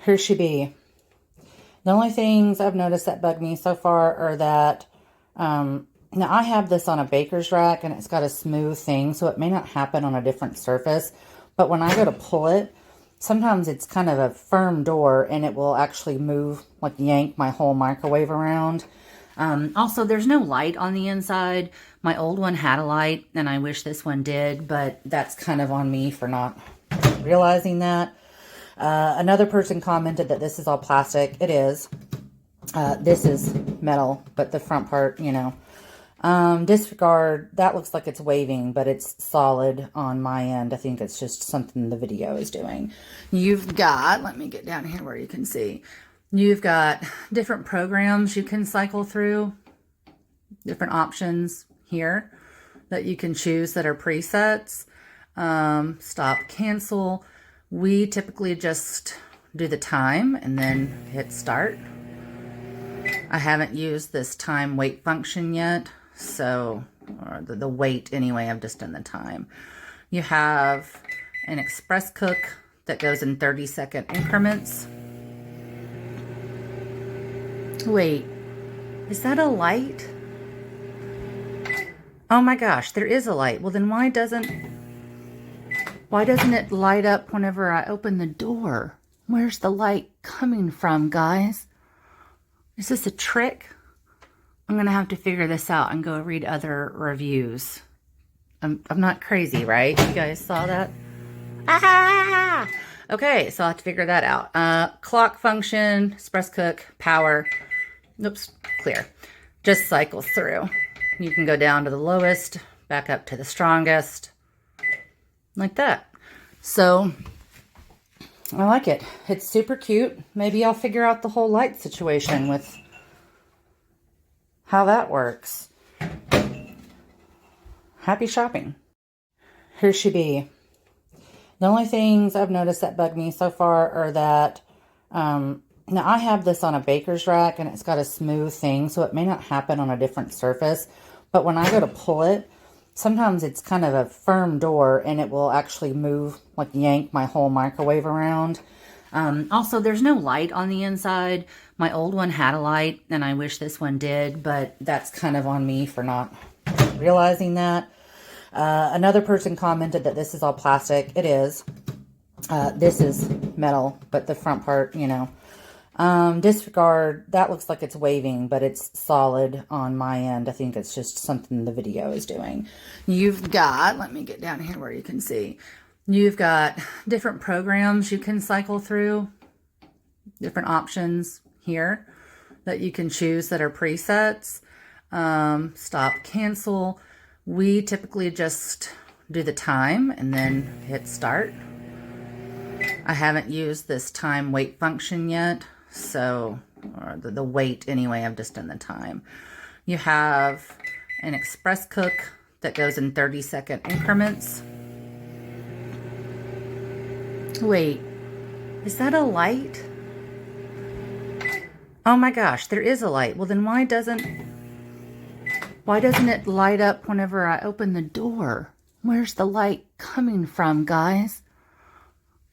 Here she be. The only things I've noticed that bug me so far are that, now I have this on a baker's rack and it's got a smooth thing, so it may not happen on a different surface, but when I go to pull it, sometimes it's kind of a firm door and it will actually move, like yank my whole microwave around. Also, there's no light on the inside. My old one had a light and I wish this one did, but that's kind of on me for not realizing that. Another person commented that this is all plastic. It is. This is metal, but the front part, you know. Disregard, that looks like it's waving, but it's solid on my end. I think it's just something the video is doing. You've got, let me get down here where you can see. You've got different programs you can cycle through, different options here that you can choose that are presets. Stop, cancel. We typically just do the time and then hit start. I haven't used this time wait function yet, so, or the wait anyway, I've just done the time. You have an express cook that goes in 30-second increments. Wait, is that a light? Oh my gosh, there is a light. Well, then why doesn't it light up whenever I open the door? Where's the light coming from, guys? Is this a trick? I'm going to have to figure this out and go read other reviews. I'm not crazy, right? You guys saw that? Ah! Okay, so I'll have to figure that out. Clock function, express cook, power. Oops, clear. Just cycles through. You can go down to the lowest, back up to the strongest. Like that. So I like it. It's super cute. Maybe I'll figure out the whole light situation with how that works. Happy shopping. Here she be. The only things I've noticed that bug me so far are that, now I have this on a baker's rack and it's got a smooth thing, so it may not happen on a different surface, but when I go to pull it, sometimes it's kind of a firm door and it will actually move, like yank my whole microwave around. Also, there's no light on the inside. My old one had a light and I wish this one did, but that's kind of on me for not realizing that. Another person commented that this is all plastic. It is. This is metal, but the front part, you know. Disregard, that looks like it's waving, but it's solid on my end. I think it's just something the video is doing. You've got, let me get down here where you can see. You've got different programs you can cycle through, different options here that you can choose that are presets. Stop, cancel. We typically just do the time and then hit start. I haven't used this time wait function yet, so, or the wait anyway, I've just done the time. You have an express cook that goes in 30-second increments. Wait, is that a light? Oh my gosh, there is a light. Well, then why doesn't it light up whenever I open the door? Where's the light coming from, guys?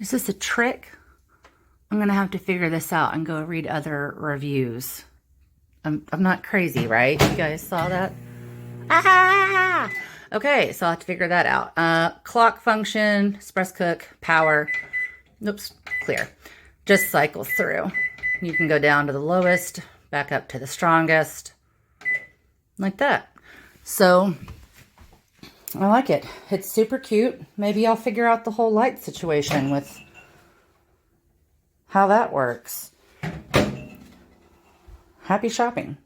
Is this a trick? I'm going to have to figure this out and go read other reviews. I'm not crazy, right? You guys saw that? Ah! Okay, so I'll have to figure that out. Clock function, express cook, power. Oops, clear. Just cycles through. You can go down to the lowest, back up to the strongest. Like that. So I like it. It's super cute. Maybe I'll figure out the whole light situation with how that works. Happy shopping.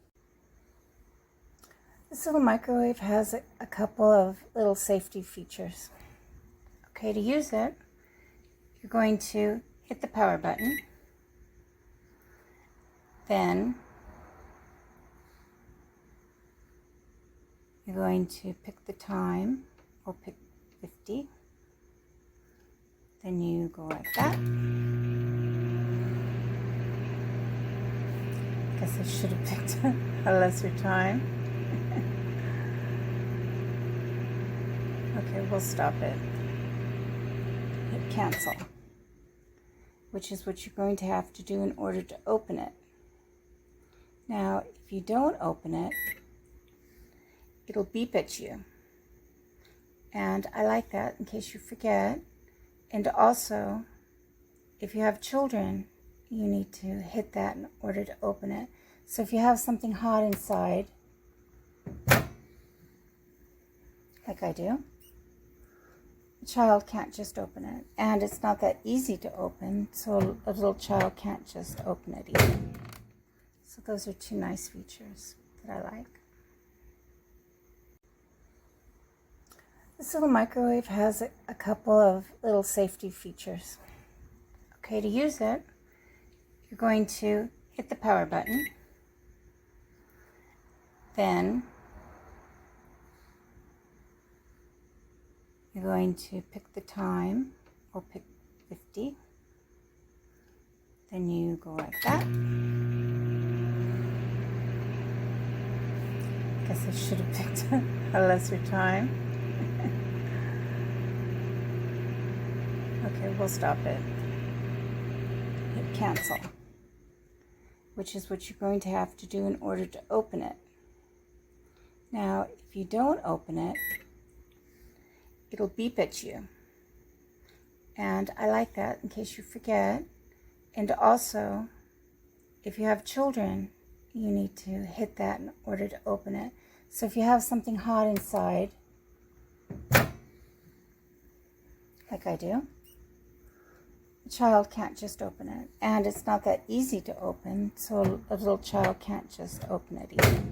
This little microwave has a couple of little safety features. Okay, to use it, you're going to hit the power button. Then you're going to pick the time, or pick 50. Then you go like that. Guess I should have picked a lesser time. Okay, we'll stop it. Hit cancel. which is what you're going to have to do in order to open it. Now, if you don't open it, it'll beep at you. And I like that in case you forget. And also, if you have children, you need to hit that in order to open it. So if you have something hot inside, like I do, a child can't just open it. And it's not that easy to open, so a little child can't just open it either. So those are two nice features that I like. This little microwave has a couple of little safety features. Okay, to use it, you're going to hit the power button. Then you're going to pick the time. We'll pick 50. Then you go like that. Guess I should have picked a lesser time. Okay, we'll stop it. Hit cancel, which is what you're going to have to do in order to open it. Now, if you don't open it, it'll beep at you. And I like that in case you forget. And also, if you have children, you need to hit that in order to open it. So if you have something hot inside, like I do, a child can't just open it. And it's not that easy to open, so a little child can't just open it either.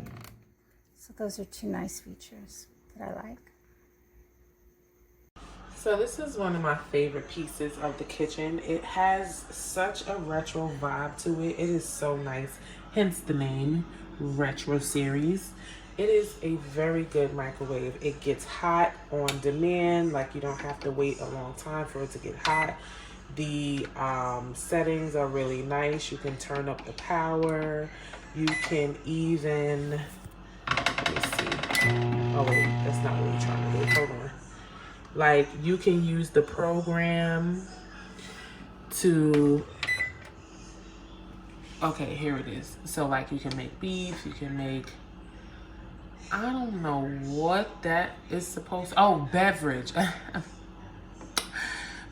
So those are two nice features that I like. So this is one of my favorite pieces of the kitchen. It has such a retro vibe to it. It is so nice, hence the name, Retro Series. It is a very good microwave. It gets hot on demand, like you don't have to wait a long time for it to get hot. The settings are really nice. You can turn up the power. You can even, let me see. Oh wait, that's not what we're trying to do. Hold on. Like, you can use the program to, okay, here it is. So like you can make beef, you can make, I don't know what that is supposed to, oh, beverage.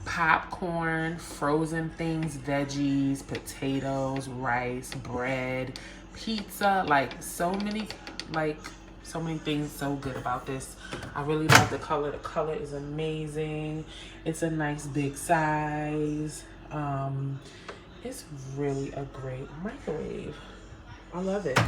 Popcorn, frozen things, veggies, potatoes, rice, bread, pizza, like so many things so good about this. I really love the color. The color is amazing. It's a nice big size. It's really a great microwave. I love it.